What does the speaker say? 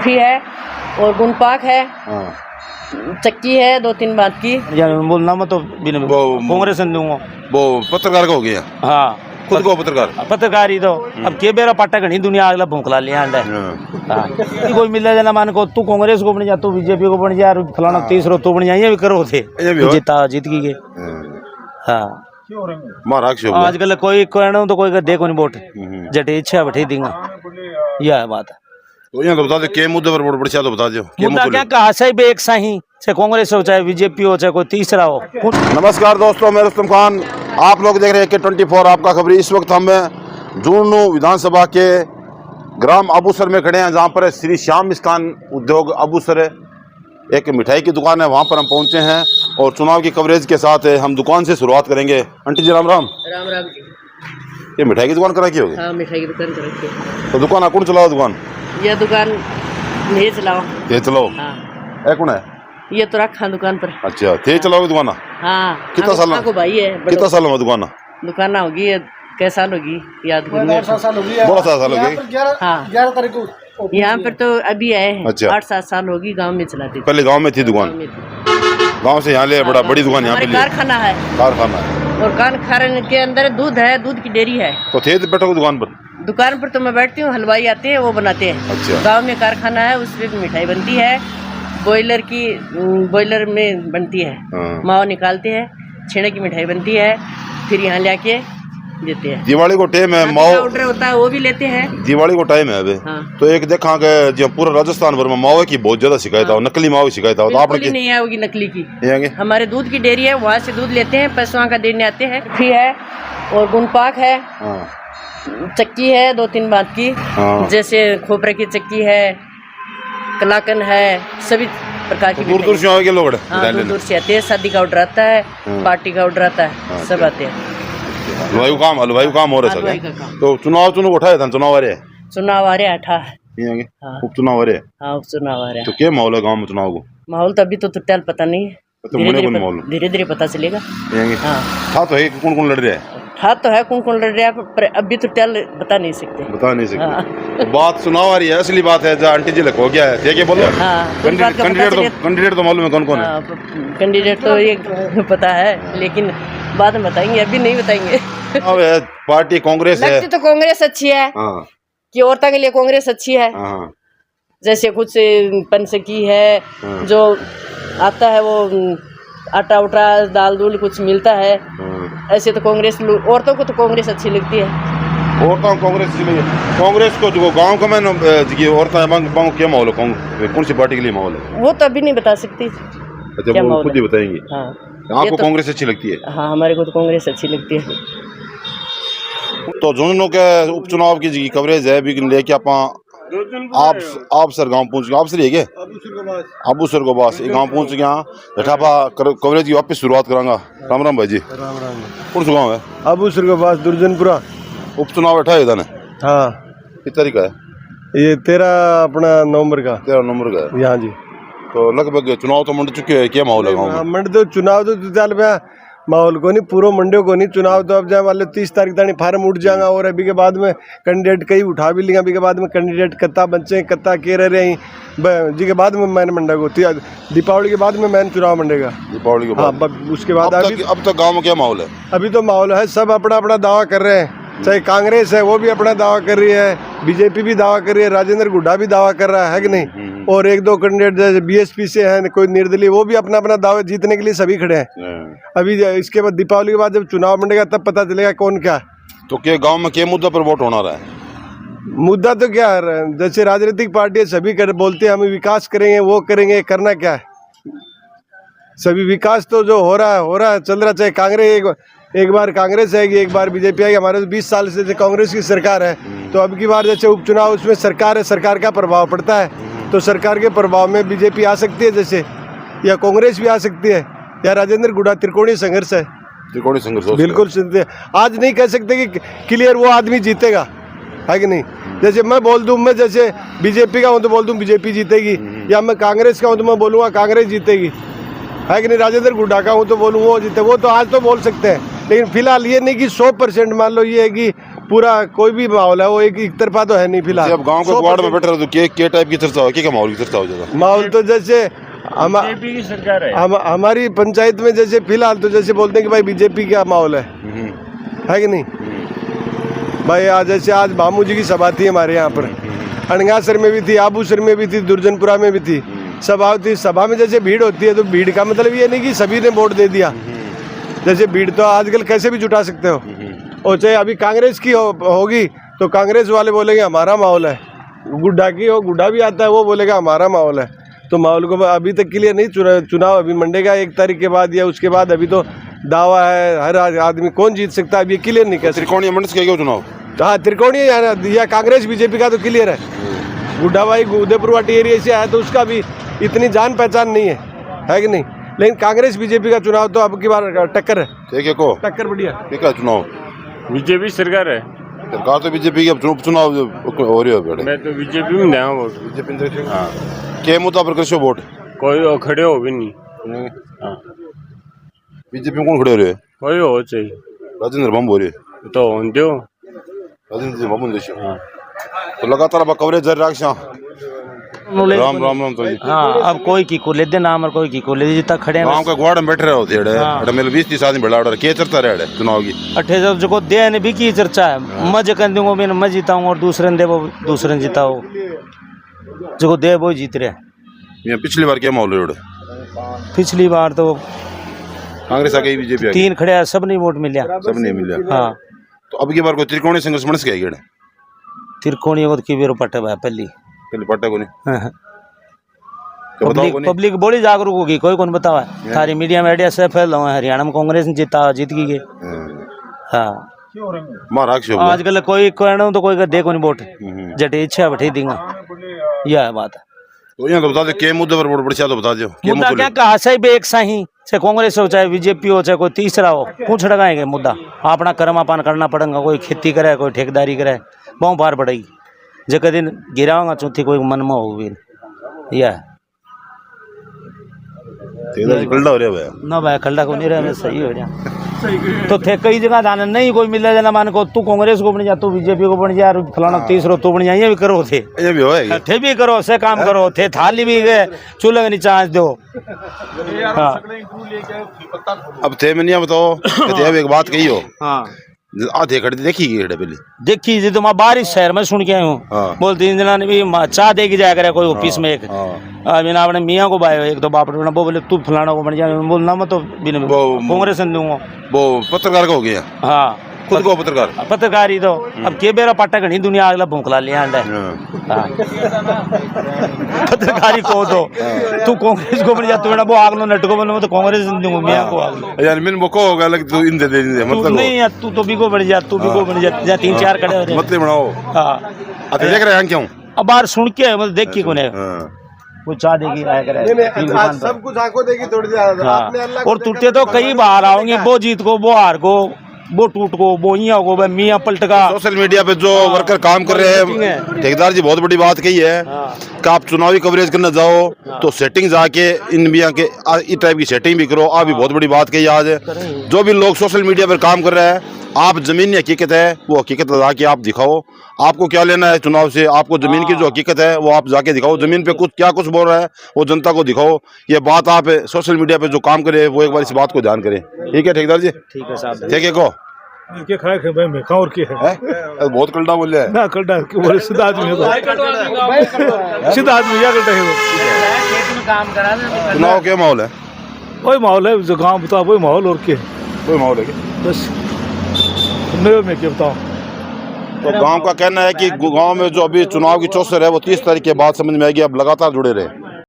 कुल्फी है और गुणपाक है, चक्की है 2-3 बात की। बोलना मैं तो कांग्रेस दूंगा। वो पत्रकार का हो गया। हाँ, खुद को पत्रकार ही तो अब के बेरा पाटा घनी दुनिया अगला भूखला लिया अंडा। हाँ, कोई मिले जना मान को तू कांग्रेस को बन जा, तू बीजेपी को बन जा, फलाना तीसरो तू बन जा, ये भी करो थे जीत की। हाँ, आजकल कोई कहना तो कोई देखो नहीं वोट जटे इच्छा बैठी देंगे, यह है बात। तो यहाँ तो बता दो के मुद्दे पर वोट पड़ तो बता दो मुद्दा क्या कहा सही बे एक सही चाहे कांग्रेस हो चाहे बीजेपी हो चाहे कोई तीसरा हो। नमस्कार दोस्तों, मैं रुस्तम खान, आप लोग देख रहे हैं K24 आपका खबरी। इस वक्त हम झुंझुनू विधानसभा के ग्राम अबूसर में खड़े हैं, जहाँ पर श्री श्याम मिष्ठान उद्योग अबूसर एक मिठाई की दुकान है, वहाँ पर हम पहुँचे हैं और चुनाव की कवरेज के साथ हम दुकान से शुरुआत करेंगे। आंटी जी राम राम। राम राम जी। ये मिठाई की दुकान करा की होगी? हाँ, मिठाई की दुकान करा की। तो दुकान कौन चलाओ? दुकान ये दुकान ये चलाओ। ये चलाओ? हाँ। है कौन है? ये तो रखा दुकान पर। अच्छा, थे चलाओ दुकान? हाँ। कितना साल को भाई है? कितना साल में दुकान होगी? कैसा साल होगी याद करो। 8 साल हो गई। हाँ, 11 तारीख को यहाँ पर तो अभी आए हैं। अच्छा। 8-7 साल होगी। गांव में चलाती थी। पहले गांव में थी दुकान? गांव से यहाँ ले बड़ा बड़ी दुकान यहाँ पे कारखाना है। और कारखाने के अंदर दूध है, दूध की डेयरी है। तो थे बैठो दुकान पर? तो मैं बैठती हूँ, हलवाई आते हैं वो बनाते हैं। अच्छा। गाँव में कारखाना है, उसमें मिठाई बनती है, बॉयलर में बनती है। मावा निकालते हैं, छेने की मिठाई बनती है, फिर यहाँ लाके देते हैं। दिवाली को टाइम है, मावा ऑर्डर होता है वो भी लेते हैं। दिवाली को टाइम है अभी। हाँ। तो एक देखा कि पूरा राजस्थान भर में मावा की बहुत ज्यादा शिकायत है। नकली मावा की शिकायत है। तो आपने नहीं आएगी नकली की? हमारे दूध की डेयरी है, वहाँ से दूध लेते हैं, पैसों का देने आते हैं। फिर है और गुणपाक है, चक्की है 2-3 बात की, जैसे खोपरे की चक्की है, कलाकन है, सभी प्रकार की। दूर दूर से आए लोग? हाँ, दूर से आते हैं। शादी का ऑर्डर आता है, पार्टी का ऑर्डर आता है, सब आते हैं। हलवाई काम हो रहा है। तो चुनाव उठाए था? चुनाव आ रहे हैं 8 उपचुनाव आ रहे हैं। हाँ, उपचुनाव आ रहे हैं। तो क्या माहौल है गाँव में चुनाव को? माहौल तो अभी तो टोटल पता नहीं है, धीरे-धीरे पता चलेगा। हाँ, तो है कौन लड़ रहा है? हाँ, तो है कौन लड़ रहा है, पर अभी तो टोटल बता नहीं सकते। हाँ। बात चुनाव आ रही है, असली बात है। जहाँ आंटी जी हो गया है, क्या बोलो? कैंडिडेट तो मालूम है कौन है? कैंडिडेट तो ये पता है, लेकिन बाद में बताएंगे, अभी नहीं बताएंगे। पार्टी कांग्रेस है। तो कांग्रेस अच्छी है कि औरतों के लिए कांग्रेस अच्छी है। जैसे कुछ पंचकी है, जो आता है वो आटा उटा दाल दूल कुछ मिलता है। ऐसे तो कांग्रेस औरतों को तो कांग्रेस अच्छी लगती है। औरतों को कांग्रेस को जो गांव का मैं औरतें क्या माहौल है? कौन सी पार्टी के लिए माहौल है वो तो अभी नहीं बता सकती। अच्छा, वो खुद ही बताएंगे। हाँ, आपको तो कांग्रेस अच्छी लगती है? हाँ, हमारे को तो कांग्रेस अच्छी लगती है। तो झुंझुनू के उपचुनाव की कवरेज है अभी लेके आप सर गांव पहुंच गए। आप सर है अबूसर को बस गांव पहुंच गया। बैठापा कवरेज की वापस शुरुआत करांगा। राम राम भाई जी। राम राम। कौन सा गाँव है? अबूसर के पास दुर्जनपुरा। उपचुनाव बैठा है था? हाँ। किस तारीख का है ये? 13 नवंबर का। 13 नवंबर का है। हाँ जी। तो लगभग चुनाव तो मंड चुके हैं, क्या माहौल है गाँव में? मंड तो चुनाव तो चल पे माहौल को नहीं, पूरा मंडियों को नहीं। चुनाव तो अब जाए वाले 30 तारीख तक फार्म उठ जाएगा। और अभी के बाद में कैंडिडेट कई उठा भी लेंगे। अभी के बाद में कैंडिडेट कत्ता बच्चे कत्ता के रहे जी के बाद में मैन मंडा को दीपावली के बाद में मैन चुनाव मंडेगा। दीपावली के बाद? हाँ, उसके बाद। अब तक गाँव में क्या माहौल है? अभी तो माहौल है, सब अपना अपना दावा कर रहे हैं। चाहे कांग्रेस है वो भी अपना दावा कर रही है, बीजेपी भी दावा कर रही है, राजेंद्र गुड्डा भी दावा कर रहा है कि नहीं। और 1-2 कैंडिडेट जैसे बीएसपी से हैं, कोई निर्दलीय, वो भी अपना अपना दावा जीतने के लिए सभी खड़े हैं। अभी इसके बाद दीपावली के बाद जब चुनाव मंडेगा तब पता चलेगा कौन क्या। तो क्या गांव में क्या मुद्दा पर वोट होना रहा है? मुद्दा तो क्या है, जैसे राजनीतिक पार्टियां सभी बोलते हैं हम विकास करेंगे, वो करेंगे, करना क्या है? सभी विकास तो जो हो रहा है चल रहा। चाहे कांग्रेस एक बार कांग्रेस आएगी, एक बार बीजेपी आएगी। हमारे तो 20 साल से कांग्रेस की सरकार है। तो अब की बार जैसे उपचुनाव उसमें सरकार है, सरकार का प्रभाव पड़ता है। तो सरकार के प्रभाव में बीजेपी आ सकती है जैसे, या कांग्रेस भी आ सकती है, या राजेंद्र गुड्डा। त्रिकोणीय संघर्ष है। त्रिकोणीय संघर्ष बिल्कुल। आज नहीं कह सकते कि क्लियर वो आदमी जीतेगा, है कि नहीं। जैसे मैं बोल दूं, मैं जैसे बीजेपी का हूँ तो बोल दूं बीजेपी जीतेगी, या मैं कांग्रेस का हूँ तो मैं बोलूँगा कांग्रेस जीतेगी, है कि नहीं। राजेंद्र गुड्डा का हूँ तो बोलूँ वो जीते। वो तो आज तो बोल सकते हैं, लेकिन फिलहाल ये नहीं कि 100% मान लो ये है कि पूरा कोई भी माहौल है वो एक तरफा तो है नहीं फिलहाल। अब गांव के वार्ड में बैठे रहो तो क्या टाइप की चर्चा हो, क्या माहौल की चर्चा हो जाएगा? माहौल तो जैसे हमारी पंचायत में जैसे फिलहाल तो जैसे बोलते हैं कि भाई बीजेपी का माहौल है कि नहीं भाई? आज जैसे आज मामू जी की सभा थी हमारे यहाँ पर, अणगासर में भी थी, आबूसर में भी थी, दुर्जनपुरा में भी थी, सभा थी। सभा में जैसे भीड़ होती है तो भीड़ का मतलब ये नहीं कि सभी ने वोट दे दिया। जैसे भीड़ तो आजकल कैसे भी जुटा सकते हो, और चाहे अभी कांग्रेस की होगी तो कांग्रेस वाले बोलेंगे हमारा माहौल है, गुड्डा की हो, गुड्डा भी आता है वो बोलेगा हमारा माहौल है। तो माहौल को अभी तक क्लियर नहीं, चुनाव अभी मंडे का 1 तारीख के बाद या उसके बाद, अभी तो दावा है हर आदमी कौन जीत सकता है, अभी क्लियर नहीं कह सकते। त्रिकोणीय मंच के चुनाव, हाँ त्रिकोणीय या कांग्रेस बीजेपी का तो क्लियर है। गुड्डा भाई उदयपुर वाटी एरिया से आया तो उसका भी इतनी जान पहचान नहीं है कि नहीं, लेकिन कांग्रेस बीजेपी का चुनाव तो अब की बार टक्कर है। ठीक है को टक्कर बढ़िया। ठीक है चुनाव बीजेपी सरकार है, सरकार तो बीजेपी के चुनाव हो रही है। मैं तो बीजेपी में दूंगा वोट। बीजेपी हाँ क्या मुद्दा पर कृषि वोट कोई खड़े हो भी नहीं। हाँ बीजेपी में कौन खड़े हो रहे हैं? कोई हो चाहिए राजेंद्र बाबू हो रहे हैं तो दो राजेंद्र बाबू हाँ तो लगातार अब कवरेज जारी रखा। राम राम राम तो जी हाँ अब कोई की को ले दे नाम और कोई की को ले दे जितना खड़े हैं गांव का ग्वाड़ में बैठ रहे होते हैं। हाँ। मेरे 20-30 आदमी बड़ा ऑर्डर के चर्चा रहे चुनाव की 28 जो दे ने भी की चर्चा है। मज कर दूंगा मैंने मैं जीताऊं और दूसरे ने दे वो दूसरे ने जिताओ, जो दे वो जीत रहे। ये पिछली बार क्या माहौल है? पिछली बार तो कांग्रेस आ गई, बीजेपी 3 खड़े हैं, सब नहीं वोट मिला, सब नहीं मिला। हाँ तो अब की बार कोई त्रिकोणीय संघर्ष मंच के आएगा? त्रिकोणीय को की बेरो पट्टे भाई पहली पट्टे को नहीं पब्लिक बड़ी जागरूक होगी, कोई कौन बतावा सारी मीडिया में आइडिया से फैल रहा है। हरियाणा में कांग्रेस ने जीता जीत गई। हाँ महाराष्ट्र आजकल कोई कहना तो कोई देखो नहीं वोट जटे इच्छा बैठे देंगे, यह है बात। तो यहाँ तो बता दो के मुद्दे पर वोट पड़ तो बता दो मुद्दा क्या कहा सही भी एक सही चाहे कांग्रेस हो चाहे बीजेपी हो चाहे कोई तीसरा हो, पूछ लगाएंगे मुद्दा अपना कर्मापान करना पड़ेगा। कोई खेती करे कोई ठेकेदारी करे बहुत बार पड़ेगी, जब दिन गिराऊंगा चौथी कोई मन में होगी। यह हो रहा ना भाई खल्डा को नहीं रहा सही हो रहा तो थे कई जगह जाना नहीं कोई मिला जाना मान को तू कांग्रेस को बन जा तू बीजेपी को बन जा फलाना तीसरो तू बन जा, ये भी करो थे भी करो से काम करो थे थाली भी गए चूल्हे नहीं चांस दो। हाँ अब थे मैं नहीं बताओ एक बात कही हो। हाँ आधे खड़े देखी पहले देखी जी तो मैं बारिश शहर में सुन के आया हूँ। हाँ। बोल 3 जना ने भी चाह देगी जाया करे कोई ऑफिस में एक बिना अपने मियाँ को बायो एक तो बाप बोले तू फलाना को बन जाए बोलना मैं तो बिना कांग्रेस दूंगा वो पत्रकार का हो गया। हाँ खुद को पत्रकार ही तो अब के बेरा पाटा घनी दुनिया अगला भूखला लिया पत्रकारी को तो तू कांग्रेस को बन जा तू वो आगलो नटको बनो तो कांग्रेस दूंगा मियां को आगलो यार मैंने मको होगा लग तू इन दे मतलब नहीं यार तू तो भी को बन जा तू भी को बन जा 3-4 खड़े हो रहे मतलब बनाओ। हां अच्छा देख रहे हैं क्यों अब बाहर सुन के मतलब देख के कोने वो चाह देगी आया करे सब कुछ आंखों देगी थोड़ी देर और टूटे तो कई बार आओगे वो जीत को वो हार को वो टूट को वो को मियाँ पलट का। सोशल मीडिया पे जो वर्कर काम कर रहे हैं ठेकेदार जी बहुत बड़ी बात कही है कि आप चुनावी कवरेज करने जाओ तो सेटिंग जाके इन मियाँ के इस टाइप की सेटिंग भी करो। आप भी बहुत बड़ी बात कही आज जो भी लोग सोशल मीडिया पर काम कर रहे हैं, आप जमीन हकीकत है वो हकीकत जाके आप दिखाओ। आपको क्या लेना है चुनाव से, आपको जमीन की जो हकीकत है वो आप जाके दिखाओ। जमीन पे कुछ क्या कुछ बोल रहा है वो जनता को दिखाओ। ये बात आप सोशल मीडिया पे जो काम करे वो एक बार इस बात को ध्यान करें। ठीक है ठेकेदार जी? ठीक है साहब। ठीक है को के खाए खे भाई मैं और के है बहुत कल्टा बोल रहा है ना कल्टा के बोले सीधा आदमी है तो सीधा आदमी या कल्टा है खेत में काम करा दे। चुनाव क्या माहौल है? वही माहौल है जो गांव बताओ वही माहौल और के वही माहौल है बस नए में क्या बताओ। तो गांव का कहना है कि गांव में जो अभी चुनाव की चौसर है वो 30 तारीख के बाद समझ में आएगी। अब लगातार जुड़े रहे।